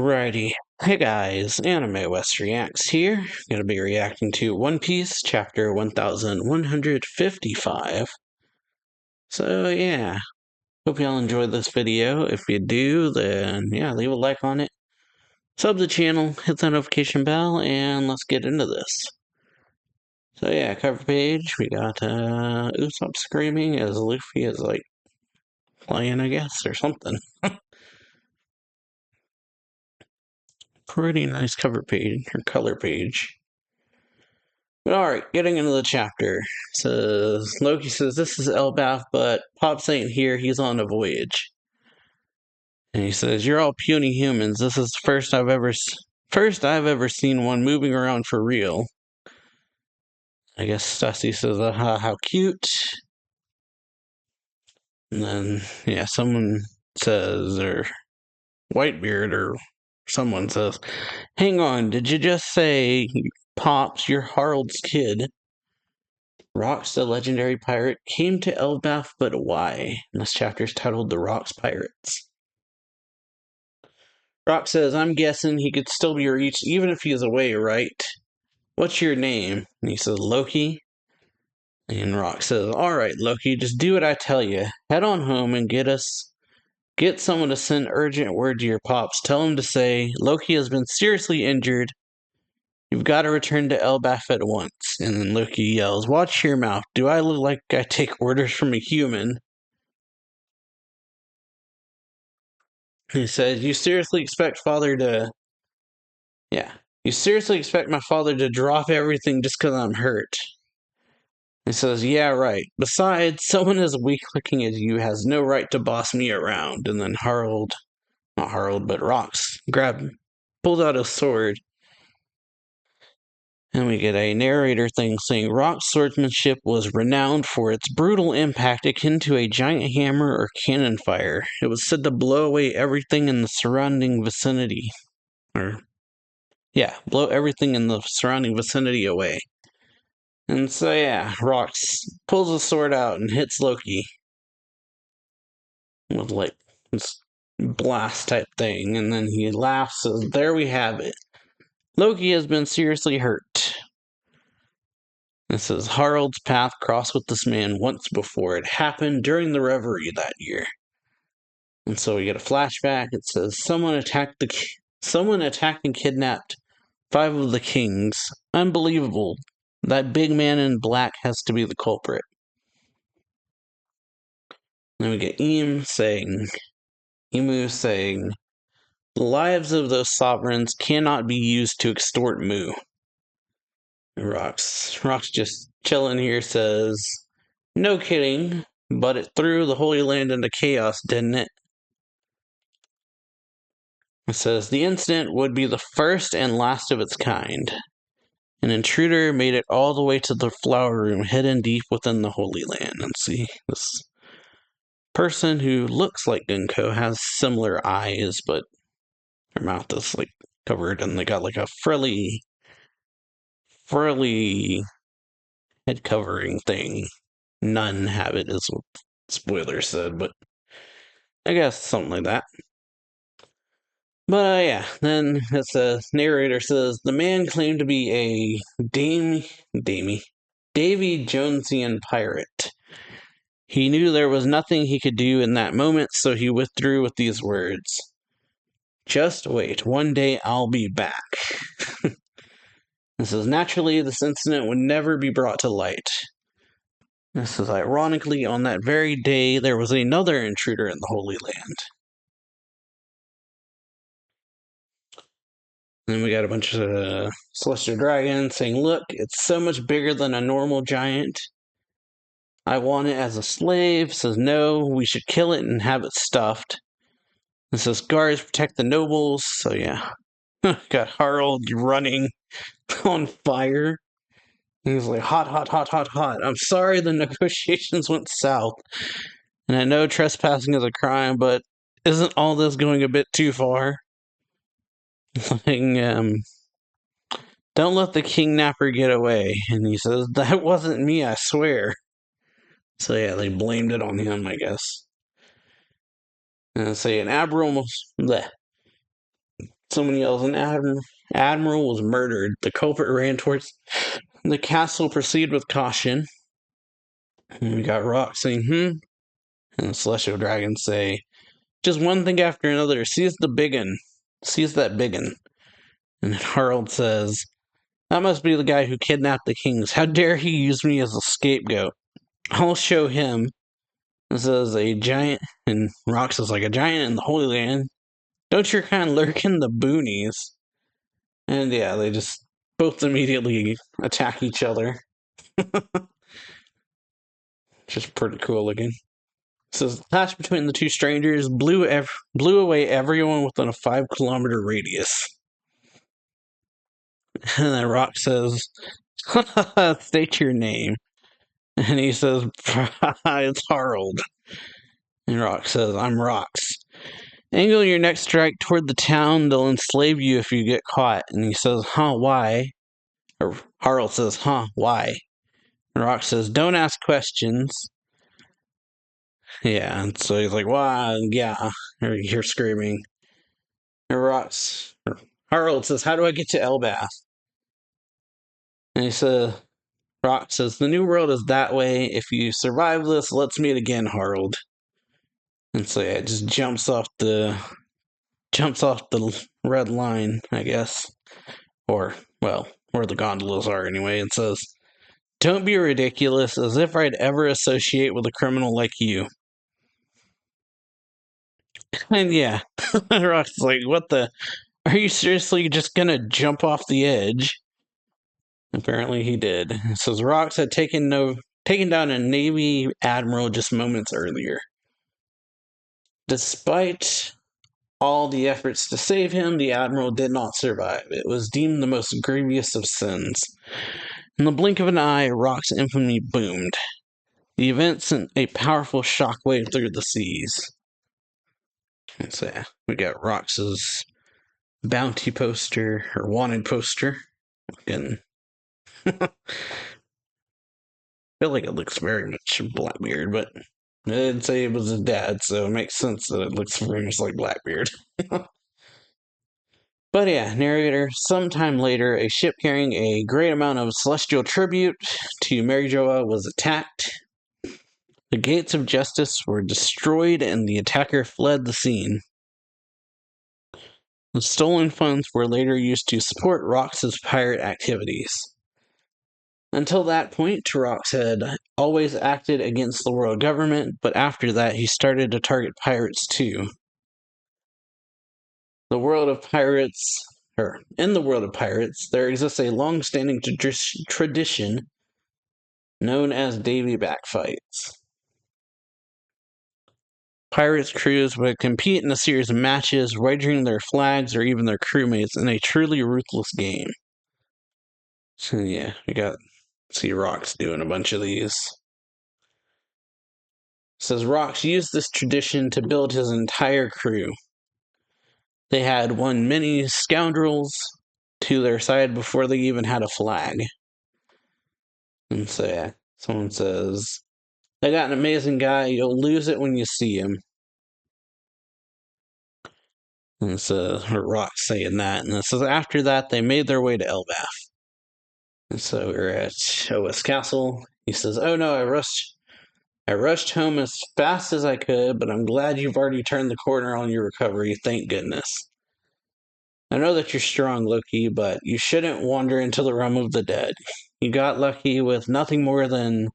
Alrighty. Hey guys, AnimeWestReacts here. Gonna be reacting to One Piece, chapter 1155. So yeah, hope y'all enjoyed this video. If you do, then yeah, leave a like on it. Sub the channel, hit that notification bell, and let's get into this. So yeah, cover page, we got Usopp screaming as Luffy is like playing, I guess, or something. Pretty nice cover page, or color page. But alright, getting into the chapter. Loki says, this is Elbaf, but Pops ain't here, he's on a voyage. And he says, you're all puny humans, this is the first I've ever seen one moving around for real. I guess Stussy says, how cute. And then, yeah, someone says, or Whitebeard, or someone says, hang on, did you just say, Pops, you're Harold's kid? Rocks, the legendary pirate, came to Elbaf, but why? And this chapter is titled The Rocks Pirates. Rock says, I'm guessing he could still be reached even if he is away, right? What's your name? And he says, Loki. And Rock says, alright, Loki, just do what I tell you. Head on home and get someone to send urgent word to your pops. Tell him to say, Loki has been seriously injured. You've got to return to Elbaf at once. And then Loki yells, watch your mouth. Do I look like I take orders from a human? He says, you seriously expect you seriously expect my father to drop everything just because I'm hurt? He says, yeah, right. Besides, someone as weak-looking as you has no right to boss me around. And then not Harold, but Rocks, pulled out a sword. And we get a narrator thing saying, Rock's swordsmanship was renowned for its brutal impact akin to a giant hammer or cannon fire. It was said to blow away everything in the surrounding vicinity. Blow everything in the surrounding vicinity away. And so yeah, Rocks pulls a sword out and hits Loki. With like this blast type thing. And then he laughs, says, there we have it. Loki has been seriously hurt. It says, Harold's path crossed with this man once before. It happened during the reverie that year. And so we get a flashback. It says, someone attacked and kidnapped 5 of the kings. Unbelievable. That big man in black has to be the culprit. Then we get Emu saying, the lives of those sovereigns cannot be used to extort Mu. Rocks just chilling here, says, no kidding, but it threw the Holy Land into chaos, didn't it? It says, the incident would be the first and last of its kind. An intruder made it all the way to the flower room, hidden deep within the Holy Land. And see, this person who looks like Gunko has similar eyes, but her mouth is like covered, and they got like a frilly head covering thing. None have it, is what spoiler said, but I guess something like that. But yeah, then the narrator says, the man claimed to be a Davy Jonesian pirate. He knew there was nothing he could do in that moment, so he withdrew with these words. Just wait, one day I'll be back. This is naturally, this incident would never be brought to light. This is ironically, on that very day, there was another intruder in the Holy Land. Then we got a bunch of celestial dragons saying, look, it's so much bigger than a normal giant. I want it as a slave. Says, no, we should kill it and have it stuffed. It says, guards protect the nobles. So yeah, got Harold running on fire. He's like, hot, hot, hot, hot, hot. I'm sorry the negotiations went south. And I know trespassing is a crime, but isn't all this going a bit too far? Like, don't let the kidnapper get away. And he says, that wasn't me, I swear. So yeah, they blamed it on him, I guess. And say an admiral Someone yells, an admiral was murdered. The culprit ran towards the castle. Proceed with caution. And we got Rock saying, and the celestial dragons say, just one thing after another. Seize the biggin. Seize that biggin. And Harold says, that must be the guy who kidnapped the kings. How dare he use me as a scapegoat? I'll show him. This is a giant, and Rox is like a giant in the Holy Land. Don't your kind lurk in the boonies? And yeah, they just both immediately attack each other. Just pretty cool looking. So the clash between the two strangers blew away everyone within a 5-kilometer radius. And then Rock says, state your name. And he says, it's Harold. And Rock says, I'm Rox. Angle your next strike toward the town. They'll enslave you if you get caught. And he says, why? Or Harold says, why? And Rock says, don't ask questions. Yeah, and so he's like, why? Yeah. Or you hear screaming. And Harold says, how do I get to Elbath? And he says, Rock says, the new world is that way. If you survive this, let's meet again, Harold. And so yeah, it just jumps off the red line, I guess. Or, well, where the gondolas are anyway. It says, don't be ridiculous, as if I'd ever associate with a criminal like you. And yeah, Rock's like, what the? Are you seriously just gonna jump off the edge? Apparently he did. It says Rox had taken down a Navy admiral just moments earlier. Despite all the efforts to save him, the admiral did not survive. It was deemed the most grievous of sins. In the blink of an eye, Rock's infamy boomed. The event sent a powerful shockwave through the seas. And so yeah, we got Rox's bounty poster, or wanted poster. And I feel like it looks very much Blackbeard, but I didn't say it was his dad, so it makes sense that it looks very much like Blackbeard. But yeah, narrator, sometime later, a ship carrying a great amount of celestial tribute to Mary Joa was attacked. The gates of justice were destroyed and the attacker fled the scene. The stolen funds were later used to support Rox's pirate activities. Until that point, Rox had always acted against the world government, but after that he started to target pirates too. In the world of pirates, there exists a long-standing tradition known as Davy Back fights. Pirates' crews would compete in a series of matches, wagering their flags or even their crewmates in a truly ruthless game. So yeah, we got see Rox doing a bunch of these. It says Rox used this tradition to build his entire crew. They had won many scoundrels to their side before they even had a flag. And so yeah, someone says, I got an amazing guy, you'll lose it when you see him. And so Rox saying that, and it says after that they made their way to Elbath. And so we're at OS Castle. He says, oh no, I rushed home as fast as I could, but I'm glad you've already turned the corner on your recovery, thank goodness. I know that you're strong, Loki, but you shouldn't wander into the realm of the dead. You got lucky with nothing more than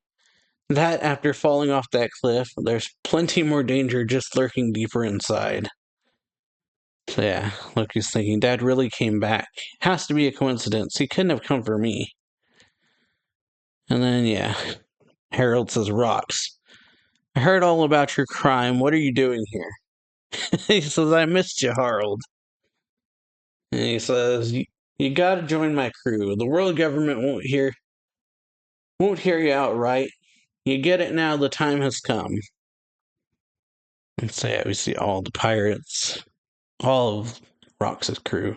that after falling off that cliff. There's plenty more danger just lurking deeper inside. So yeah, Loki's thinking, Dad really came back. Has to be a coincidence. He couldn't have come for me. And then, yeah, Harold says, Rox, I heard all about your crime. What are you doing here? He says, I missed you, Harold. And he says, you gotta join my crew. The world government won't hear you outright. You get it now, the time has come. And so yeah, we see all the pirates, all of Rox's crew.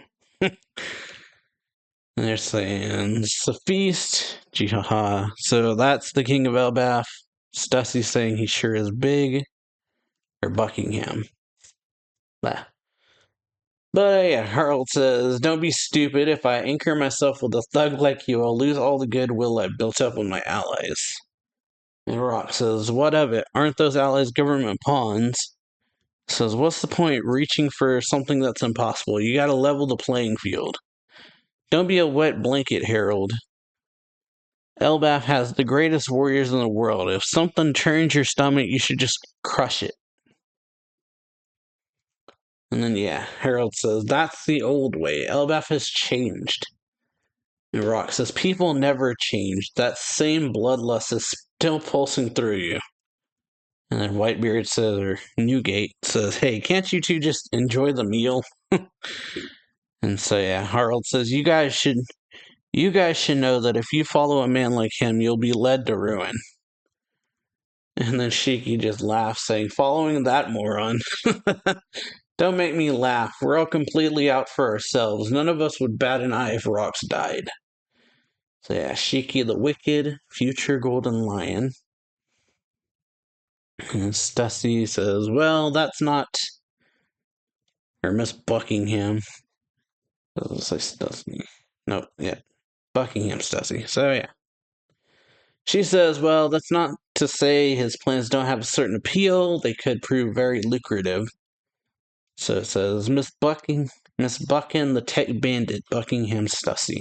And they're saying, it's a feast. Jihaha. So that's the King of Elbath. Stussy's saying he sure is big. Or Buckingham. Bah. But yeah, Harold says, don't be stupid. If I anchor myself with a thug like you, I'll lose all the goodwill I've built up with my allies. And Rock says, what of it? Aren't those allies government pawns? Says, what's the point reaching for something that's impossible? You gotta level the playing field. Don't be a wet blanket, Harold. Elbaf has the greatest warriors in the world. If something churns your stomach, you should just crush it. And then, yeah, Harold says, that's the old way. Elbaf has changed. And Rock says, people never change. That same bloodlust is still pulsing through you. And then Whitebeard says, or Newgate says, hey, can't you two just enjoy the meal? And so, yeah, Harold says, you guys should know that if you follow a man like him, you'll be led to ruin. And then Shiki just laughs, saying, following that moron. Don't make me laugh. We're all completely out for ourselves. None of us would bat an eye if Rox died. So yeah, Shiki the Wicked, future Golden Lion. And Stussy says, well, that's not... Or Miss Buckingham. Doesn't say Stussy. Nope, yeah. Buckingham Stussy. So yeah. She says, well, that's not to say his plans don't have a certain appeal. They could prove very lucrative. So it says, Miss Bucking, the tech bandit, Buckingham Stussy.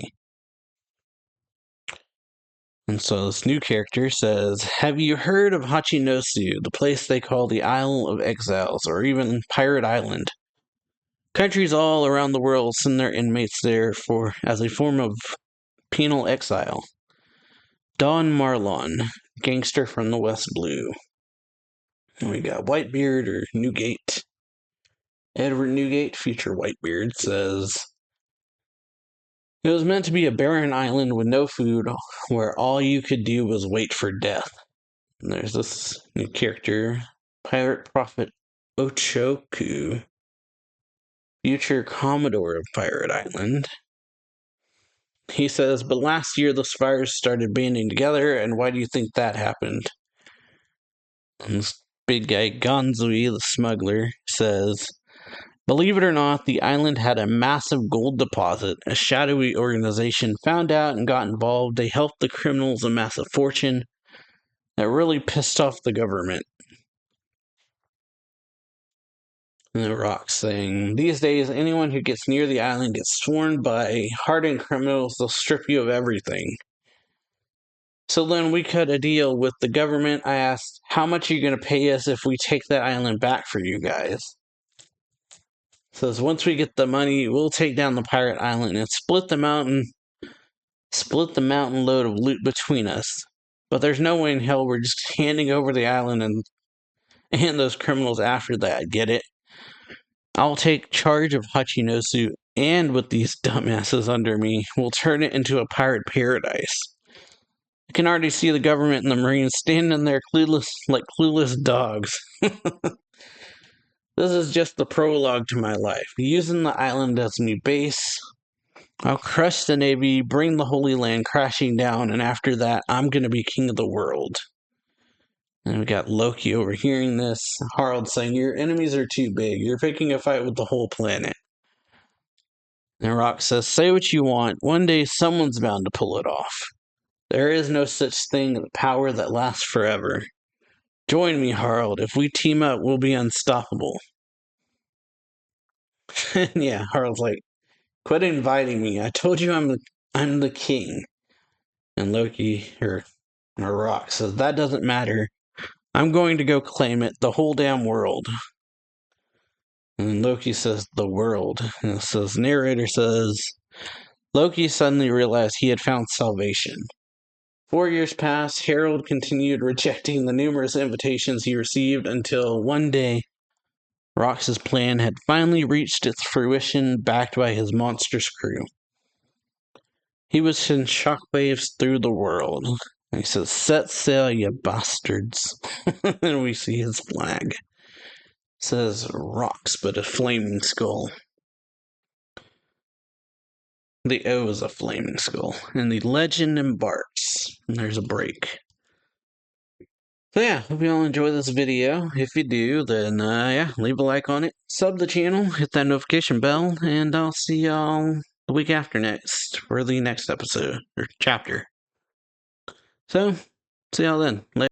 And so this new character says, have you heard of Hachinosu, the place they call the Isle of Exiles, or even Pirate Island? Countries all around the world send their inmates there as a form of penal exile. Don Marlon, gangster from the West Blue. And we got Whitebeard or Newgate. Edward Newgate, future Whitebeard, says, it was meant to be a barren island with no food, where all you could do was wait for death. And there's this new character, Pirate Prophet Ochoku, future Commodore of Pirate Island. He says, but last year the spires started banding together, and why do you think that happened? And this big guy, Gonzui, the smuggler, says, believe it or not, the island had a massive gold deposit. A shadowy organization found out and got involved. They helped the criminals amass a fortune that really pissed off the government. And the Rock saying, these days, anyone who gets near the island gets swarmed by hardened criminals. They'll strip you of everything. So then we cut a deal with the government. I asked, how much are you going to pay us if we take that island back for you guys? Says, once we get the money, we'll take down the pirate island and split the mountain load of loot between us. But there's no way in hell we're just handing over the island and those criminals after that. Get it? I'll take charge of Hachinosu, and with these dumbasses under me, we'll turn it into a pirate paradise. I can already see the government and the Marines standing there clueless dogs. This is just the prologue to my life. Using the island as my base, I'll crush the Navy, bring the Holy Land crashing down, and after that, I'm going to be king of the world. And we got Loki overhearing this. Harald saying, your enemies are too big. You're picking a fight with the whole planet. And Rock says, say what you want. One day someone's bound to pull it off. There is no such thing as power that lasts forever. Join me, Harald. If we team up, we'll be unstoppable. And yeah, Harald's like, quit inviting me. I told you I'm the king. And Loki, or Rock, says, that doesn't matter. I'm going to go claim it, the whole damn world. And Loki says, the world. And it says, narrator says, Loki suddenly realized he had found salvation. 4 years passed. Harold continued rejecting the numerous invitations he received until one day, Rox's plan had finally reached its fruition, backed by his monstrous crew. He would send shockwaves through the world. And he says, set sail, you bastards. And we see his flag. It says rocks, but a flaming skull. The O is a flaming skull. And the legend embarks. And there's a break. So yeah, hope you all enjoy this video. If you do, then yeah, leave a like on it, sub the channel, hit that notification bell, and I'll see y'all the week after next for the next episode or chapter. So, see y'all then. Later.